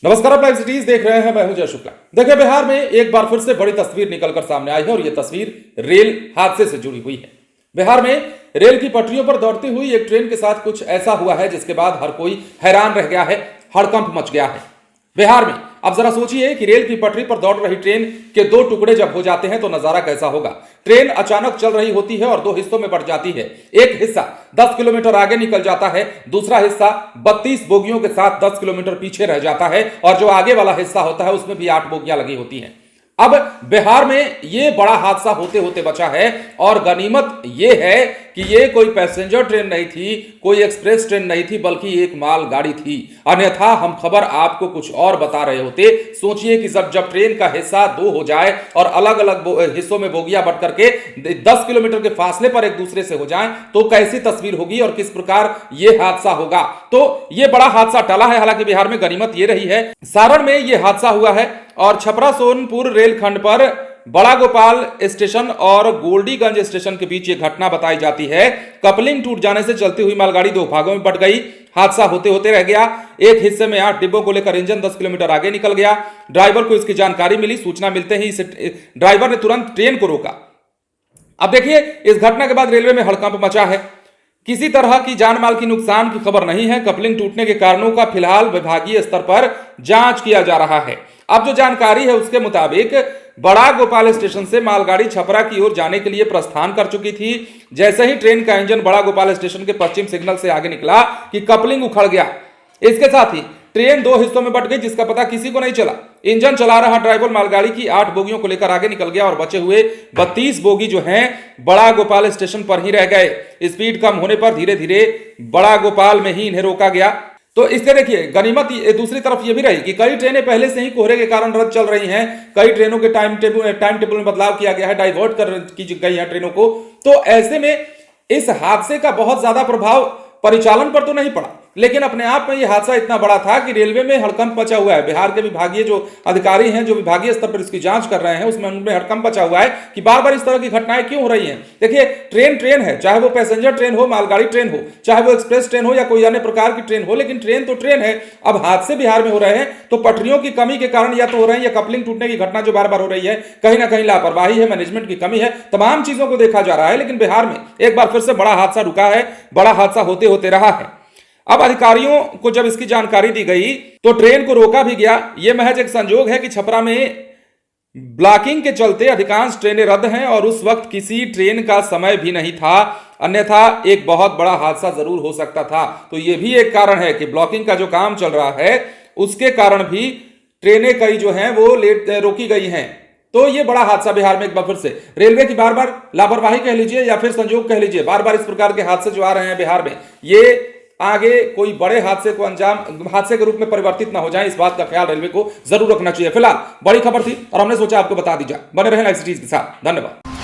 नमस्कार, आप live cities देख रहे हैं। मैं हूं जय शुक्ला। देखिए, बिहार में एक बार फिर से बड़ी तस्वीर निकलकर सामने आई है और यह तस्वीर रेल हादसे से जुड़ी हुई है। बिहार में रेल की पटरियों पर दौड़ती हुई एक ट्रेन के साथ कुछ ऐसा हुआ है जिसके बाद हर कोई हैरान रह गया है, हड़कंप मच गया है बिहार में। अब जरा सोचिए कि रेल की पटरी पर दौड़ रही ट्रेन के दो टुकड़े जब हो जाते हैं तो नजारा कैसा होगा। ट्रेन अचानक चल रही होती है और दो हिस्सों में बढ़ जाती है। एक हिस्सा 10 किलोमीटर आगे निकल जाता है, दूसरा हिस्सा 32 बोगियों के साथ 10 किलोमीटर पीछे रह जाता है और जो आगे वाला हिस्सा होता है उसमें भी 8 बोगियां लगी होती हैं। अब बिहार में यह बड़ा हादसा होते होते बचा है और गनीमत यह है कि यह कोई पैसेंजर ट्रेन नहीं थी, कोई एक्सप्रेस ट्रेन नहीं थी, बल्कि एक मालगाड़ी थी। अन्यथा हम खबर आपको कुछ और बता रहे होते। सोचिए कि जब ट्रेन का हिस्सा दो हो जाए और अलग अलग हिस्सों में बोगियां बट करके 10 किलोमीटर के फासले पर एक दूसरे से हो जाएं तो कैसी तस्वीर होगी और किस प्रकार यह हादसा होगा। तो यह बड़ा हादसा टला है। हालांकि बिहार में गनीमत यह रही है, सारण में यह हादसा हुआ है और छपरा सोनपुर रेलखंड पर बड़ा गोपाल स्टेशन और गोल्डीगंज स्टेशन के बीच यह घटना बताई जाती है। कपलिंग टूट जाने से चलती हुई मालगाड़ी दो भागों में बंट गई। हादसा होते होते रह गया। एक हिस्से में 8 डिब्बों को लेकर इंजन 10 किलोमीटर आगे निकल गया। ड्राइवर को इसकी जानकारी मिली। सूचना मिलते ही ड्राइवर ने तुरंत ट्रेन को रोका। अब देखिए, इस घटना के बाद रेलवे में हड़कंप मचा है। किसी तरह की जान माल की नुकसान की खबर नहीं है। कपलिंग टूटने के कारणों का फिलहाल विभागीय स्तर पर जांच किया जा रहा है। अब जो जानकारी है उसके मुताबिक बड़ा गोपाल स्टेशन से मालगाड़ी छपरा की ओर जाने के लिए प्रस्थान कर चुकी थी। जैसे ही ट्रेन का इंजन बड़ा गोपाल स्टेशन के पश्चिम सिग्नल से आगे निकला कि कपलिंग उखड़ गया। इसके साथ ही ट्रेन दो हिस्सों में बंट गई जिसका पता किसी को नहीं चला। इंजन चला रहा ड्राइवर मालगाड़ी की 8 बोगियों को लेकर आगे निकल गया और बचे हुए 32 बोगी जो हैं बड़ा गोपाल स्टेशन पर ही रह गए। स्पीड कम होने पर धीरे धीरे बड़ा गोपाल में ही इन्हें रोका गया। तो इससे देखिए, गनीमत दूसरी तरफ यह भी रही कि कई ट्रेनें पहले से ही कोहरे के कारण रद्द चल रही हैं। कई ट्रेनों के टाइम टेबल में बदलाव किया गया है, डाइवर्ट की गई है ट्रेनों को। तो ऐसे में इस हादसे का बहुत ज्यादा प्रभाव परिचालन पर तो नहीं पड़ा, लेकिन अपने आप में यह हादसा इतना बड़ा था कि रेलवे में हड़कंप मचा हुआ है। बिहार के विभागीय जो अधिकारी हैं, जो विभागीय स्तर पर इसकी जांच कर रहे हैं, उसमें उनमें हड़कंप मचा हुआ है कि बार बार इस तरह की घटनाएं क्यों हो रही हैं। देखिए, ट्रेन है, चाहे वो पैसेंजर ट्रेन हो, मालगाड़ी ट्रेन हो, चाहे वो एक्सप्रेस ट्रेन हो या कोई अन्य प्रकार की ट्रेन हो, लेकिन ट्रेन तो ट्रेन है। अब हादसे बिहार में हो रहे हैं तो पटरियों की कमी के कारण या तो हो रहे हैं, या कपलिंग टूटने की घटना जो बार बार हो रही है, कहीं ना कहीं लापरवाही है, मैनेजमेंट की कमी है। तमाम चीजों को देखा जा रहा है, लेकिन बिहार में एक बार फिर से बड़ा हादसा रुका है, बड़ा हादसा होते होते रहा है। अब अधिकारियों को जब इसकी जानकारी दी गई तो ट्रेन को रोका भी गया। यह महज एक संजोग है कि छपरा में ब्लॉकिंग के चलते अधिकांश ट्रेनें रद्द हैं और उस वक्त किसी ट्रेन का समय भी नहीं था, अन्यथा एक बहुत बड़ा हादसा जरूर हो सकता था। तो यह भी एक कारण है कि ब्लॉकिंग का जो काम चल रहा है उसके कारण भी ट्रेनें कई जो हैं वो रोकी गई हैं। तो ये बड़ा हादसा बिहार में एक बार फिर से रेलवे की बार बार लापरवाही कह लीजिए या फिर संजोग कह लीजिए, बार बार इस प्रकार के हादसे जो आ रहे हैं बिहार में, ये आगे कोई बड़े हादसे के रूप में परिवर्तित ना हो जाए, इस बात का ख्याल रेलवे को जरूर रखना चाहिए। फिलहाल बड़ी खबर थी और हमने सोचा आपको बता दी जाए। बने रहें लाइव सिटीज के साथ। धन्यवाद।